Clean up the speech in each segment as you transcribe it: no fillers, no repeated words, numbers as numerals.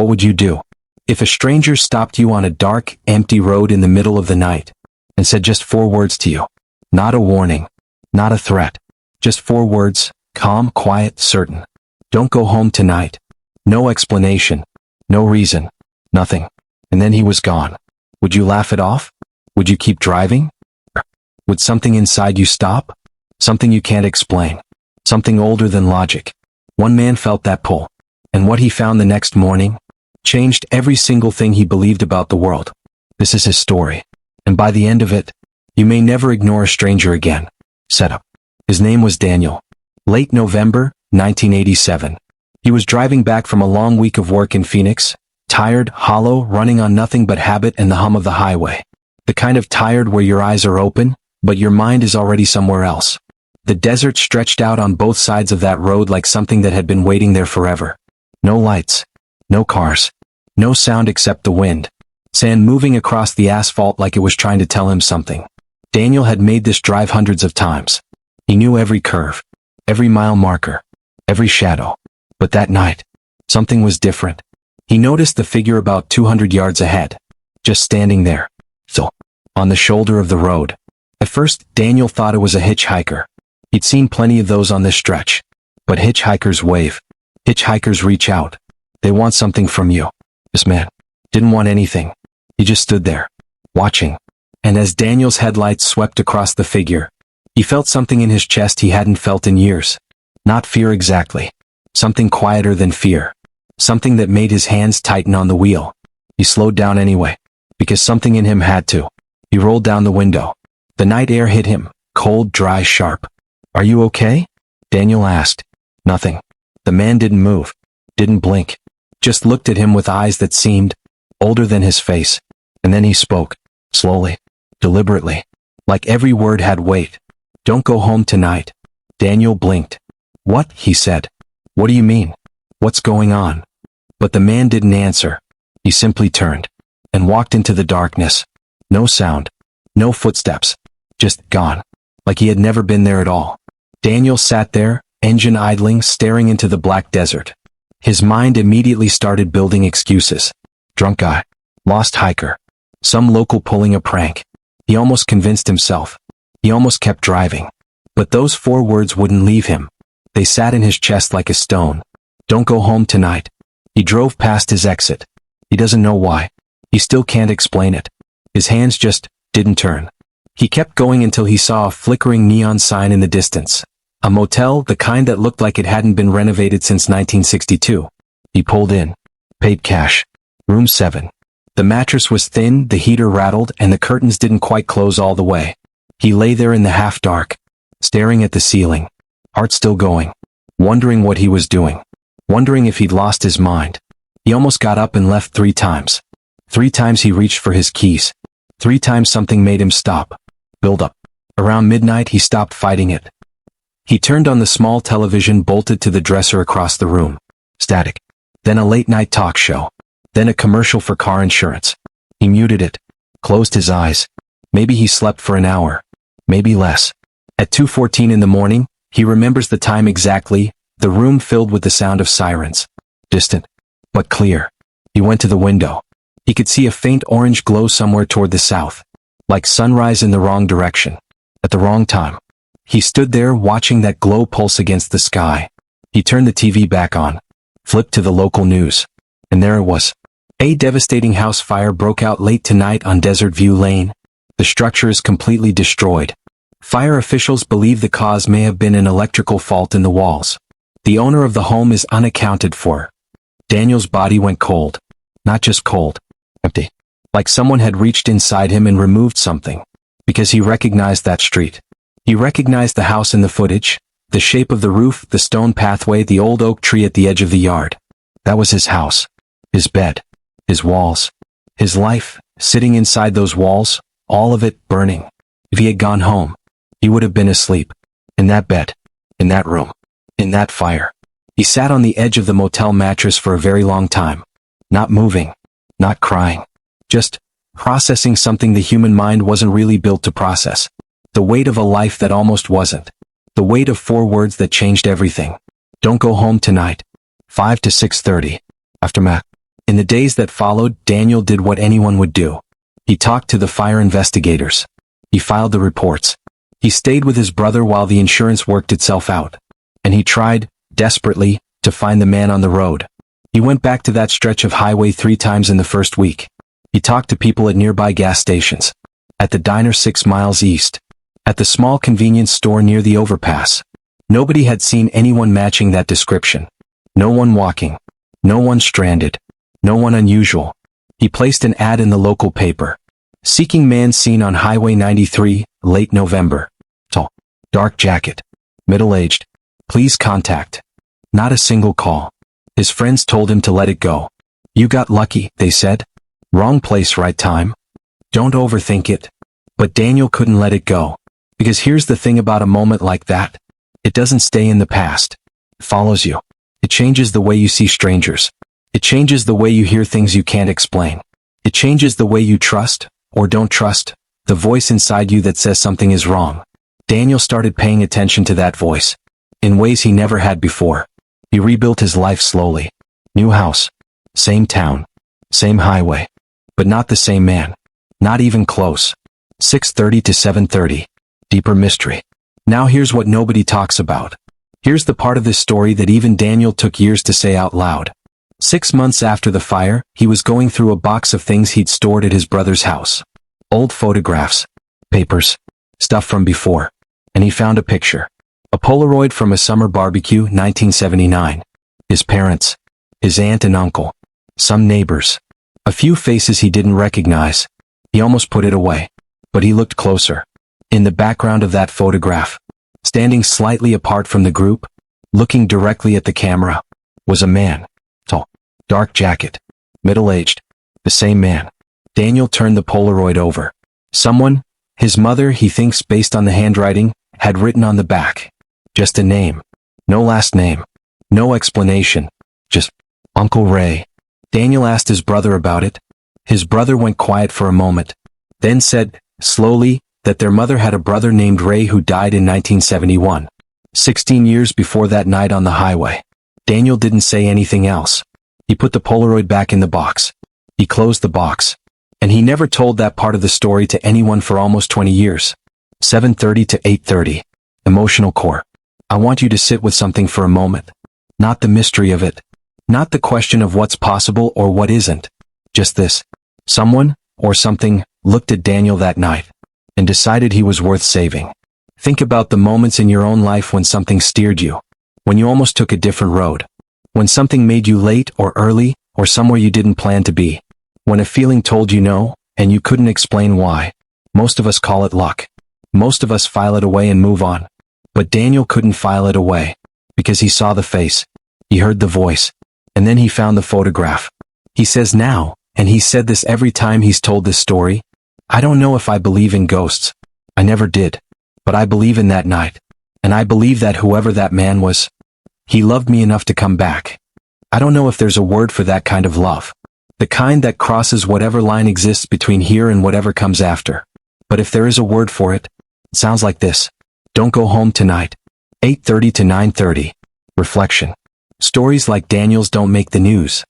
would you do? If a stranger stopped you on a dark, empty road in the middle of the night and said just 4 words to you, not a warning, not a threat, just 4 words, calm, quiet, certain. Don't go home tonight. No explanation, no reason, nothing. And then he was gone. Would you laugh it off? Would you keep driving? Would something inside you stop? Something you can't explain. Something older than logic. One man felt that pull. And what he found the next morning changed every single thing he believed about the world. This is his story. And by the end of it, you may never ignore a stranger again. Setup. His name was Daniel. Late November, 1987. He was driving back from a long week of work in Phoenix, tired, hollow, running on nothing but habit and the hum of the highway. The kind of tired where your eyes are open, but your mind is already somewhere else. The desert stretched out on both sides of that road like something that had been waiting there forever. No lights, no cars, no sound except the wind. Sand moving across the asphalt like it was trying to tell him something. Daniel had made this drive hundreds of times. He knew every curve, every mile marker, every shadow. But that night, something was different. He noticed the figure about 200 yards ahead, just standing there, so, on the shoulder of the road. At first, Daniel thought it was a hitchhiker. He'd seen plenty of those on this stretch. But hitchhikers wave. Hitchhikers reach out. They want something from you. This man didn't want anything. He just stood there, watching. And as Daniel's headlights swept across the figure, he felt something in his chest he hadn't felt in years. Not fear exactly. Something quieter than fear. Something that made his hands tighten on the wheel. He slowed down anyway, because something in him had to. He rolled down the window. The night air hit him, cold, dry, sharp. "Are you okay?" Daniel asked. Nothing. The man didn't move, didn't blink, just looked at him with eyes that seemed older than his face. And then he spoke, slowly, deliberately, like every word had weight. "Don't go home tonight." Daniel blinked. "What?" he said. "What do you mean? What's going on?" But the man didn't answer. He simply turned and walked into the darkness. No sound, no footsteps, just gone, like he had never been there at all. Daniel sat there, engine idling, staring into the black desert. His mind immediately started building excuses. Drunk guy, lost hiker, some local pulling a prank. He almost convinced himself. He almost kept driving. But those 4 words wouldn't leave him. They sat in his chest like a stone. Don't go home tonight. He drove past his exit. He doesn't know why. He still can't explain it. His hands just didn't turn. He kept going until he saw a flickering neon sign in the distance. A motel, the kind that looked like it hadn't been renovated since 1962. He pulled in. Paid cash. Room 7. The mattress was thin, the heater rattled, and the curtains didn't quite close all the way. He lay there in the half-dark, staring at the ceiling, heart still going, wondering what he was doing, wondering if he'd lost his mind. He almost got up and left 3 times. 3 times he reached for his keys. 3 times something made him stop. Build up. Around midnight he stopped fighting it. He turned on the small television bolted to the dresser across the room. Static. Then a late-night talk show. Then a commercial for car insurance. He muted it. Closed his eyes. Maybe he slept for an hour. Maybe less. At 2:14 in the morning, he remembers the time exactly, the room filled with the sound of sirens. Distant, but clear. He went to the window. He could see a faint orange glow somewhere toward the south. Like sunrise in the wrong direction. At the wrong time. He stood there watching that glow pulse against the sky. He turned the TV back on. Flipped to the local news. And there it was. A devastating house fire broke out late tonight on Desert View Lane. The structure is completely destroyed. Fire officials believe the cause may have been an electrical fault in the walls. The owner of the home is unaccounted for. Daniel's body went cold. Not just cold. Empty. Like someone had reached inside him and removed something. Because he recognized that street. He recognized the house in the footage, the shape of the roof, the stone pathway, the old oak tree at the edge of the yard. That was his house. His bed. His walls. His life, sitting inside those walls, all of it burning. If he had gone home, he would have been asleep. In that bed. In that room. In that fire. He sat on the edge of the motel mattress for a very long time. Not moving. Not crying. Just processing something the human mind wasn't really built to process. The weight of a life that almost wasn't. The weight of 4 words that changed everything. Don't go home tonight. 5 to 6:30. Aftermath. In the days that followed, Daniel did what anyone would do. He talked to the fire investigators. He filed the reports. He stayed with his brother while the insurance worked itself out. And he tried, desperately, to find the man on the road. He went back to that stretch of highway 3 times in the first week. He talked to people at nearby gas stations. At the diner 6 miles east. At the small convenience store near the overpass. Nobody had seen anyone matching that description. No one walking. No one stranded. No one unusual. He placed an ad in the local paper. Seeking man seen on Highway 93, late November. Tall. Dark jacket. Middle-aged. Please contact. Not a single call. His friends told him to let it go. You got lucky, they said. Wrong place, right time. Don't overthink it. But Daniel couldn't let it go. Because here's the thing about a moment like that. It doesn't stay in the past. It follows you. It changes the way you see strangers. It changes the way you hear things you can't explain. It changes the way you trust, or don't trust, the voice inside you that says something is wrong. Daniel started paying attention to that voice. In ways he never had before. He rebuilt his life slowly. New house. Same town. Same highway. But not the same man. Not even close. 6:30 to 7:30. Deeper mystery. Now here's what nobody talks about. Here's the part of this story that even Daniel took years to say out loud. 6 months after the fire, he was going through a box of things he'd stored at his brother's house. Old photographs. Papers. Stuff from before. And he found a picture. A Polaroid from a summer barbecue, 1979. His parents. His aunt and uncle. Some neighbors. A few faces he didn't recognize. He almost put it away. But he looked closer. In the background of that photograph, standing slightly apart from the group, looking directly at the camera, was a man. Tall. Dark jacket. Middle-aged. The same man. Daniel turned the Polaroid over. Someone, his mother, he thinks based on the handwriting, had written on the back. Just a name. No last name. No explanation. Just, Uncle Ray. Daniel asked his brother about it. His brother went quiet for a moment. Then said, slowly, that their mother had a brother named Ray who died in 1971. 16 years before that night on the highway. Daniel didn't say anything else. He put the Polaroid back in the box. He closed the box. And he never told that part of the story to anyone for almost 20 years. 7:30 to 8:30. Emotional core. I want you to sit with something for a moment. Not the mystery of it. Not the question of what's possible or what isn't. Just this. Someone, or something, looked at Daniel that night. And decided he was worth saving. Think about the moments in your own life when something steered you. When you almost took a different road. When something made you late or early, or somewhere you didn't plan to be. When a feeling told you no, and you couldn't explain why. Most of us call it luck. Most of us file it away and move on. But Daniel couldn't file it away. Because he saw the face. He heard the voice. And then he found the photograph. He says now, and he's said this every time he's told this story, I don't know if I believe in ghosts. I never did. But I believe in that night. And I believe that whoever that man was, he loved me enough to come back. I don't know if there's a word for that kind of love. The kind that crosses whatever line exists between here and whatever comes after. But if there is a word for it, it sounds like this. Don't go home tonight. 8:30 to 9:30. Reflection. Stories like Daniel's don't make the news.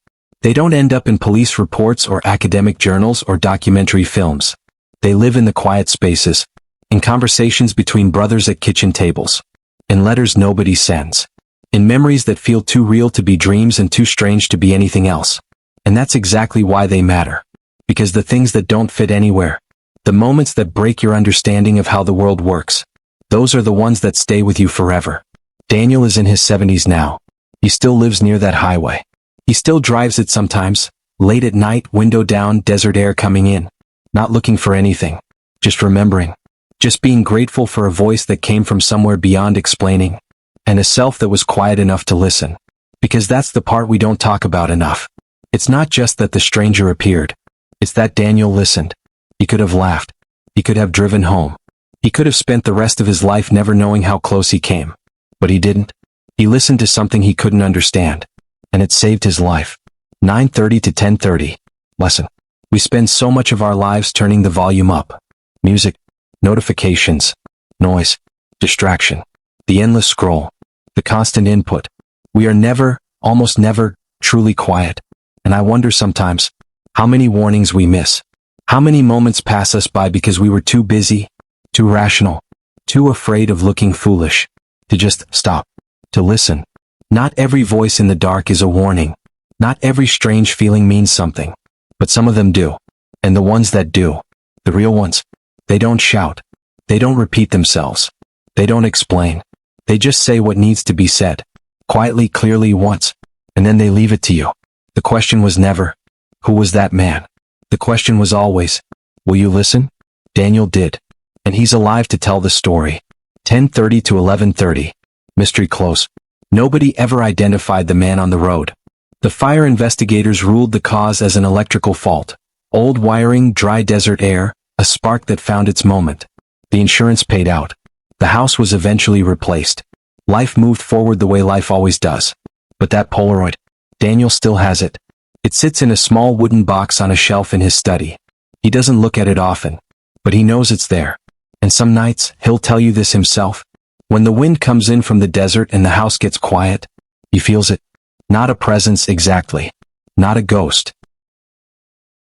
They don't end up in police reports or academic journals or documentary films. They live in the quiet spaces, in conversations between brothers at kitchen tables, in letters nobody sends, in memories that feel too real to be dreams and too strange to be anything else. And that's exactly why they matter. Because the things that don't fit anywhere, the moments that break your understanding of how the world works, those are the ones that stay with you forever. Daniel is in his 70s now. He still lives near that highway. He still drives it sometimes, late at night, window down, desert air coming in. Not looking for anything. Just remembering. Just being grateful for a voice that came from somewhere beyond explaining. And a self that was quiet enough to listen. Because that's the part we don't talk about enough. It's not just that the stranger appeared. It's that Daniel listened. He could have laughed. He could have driven home. He could have spent the rest of his life never knowing how close he came. But he didn't. He listened to something he couldn't understand. And it saved his life. 9:30 to 10:30. Lesson. We spend so much of our lives turning the volume up. Music, notifications, noise, distraction, the endless scroll, the constant input. We are never, almost never, truly quiet. And I wonder sometimes, how many warnings we miss. How many moments pass us by because we were too busy, too rational, too afraid of looking foolish, to just stop, to listen. Not every voice in the dark is a warning. Not every strange feeling means something. But some of them do. And the ones that do, the real ones, they don't shout. They don't repeat themselves. They don't explain. They just say what needs to be said, quietly, clearly once, and then they leave it to you. The question was never, who was that man? The question was always, will you listen? Daniel did. And he's alive to tell the story. 10:30 to 11:30. Mystery close. Nobody ever identified the man on the road. The fire investigators ruled the cause as an electrical fault. Old wiring, dry desert air, a spark that found its moment. The insurance paid out. The house was eventually replaced. Life moved forward the way life always does. But that Polaroid, Daniel still has it. It sits in a small wooden box on a shelf in his study. He doesn't look at it often, but he knows it's there. And some nights, he'll tell you this himself. When the wind comes in from the desert and the house gets quiet, he feels it. Not a presence exactly. Not a ghost.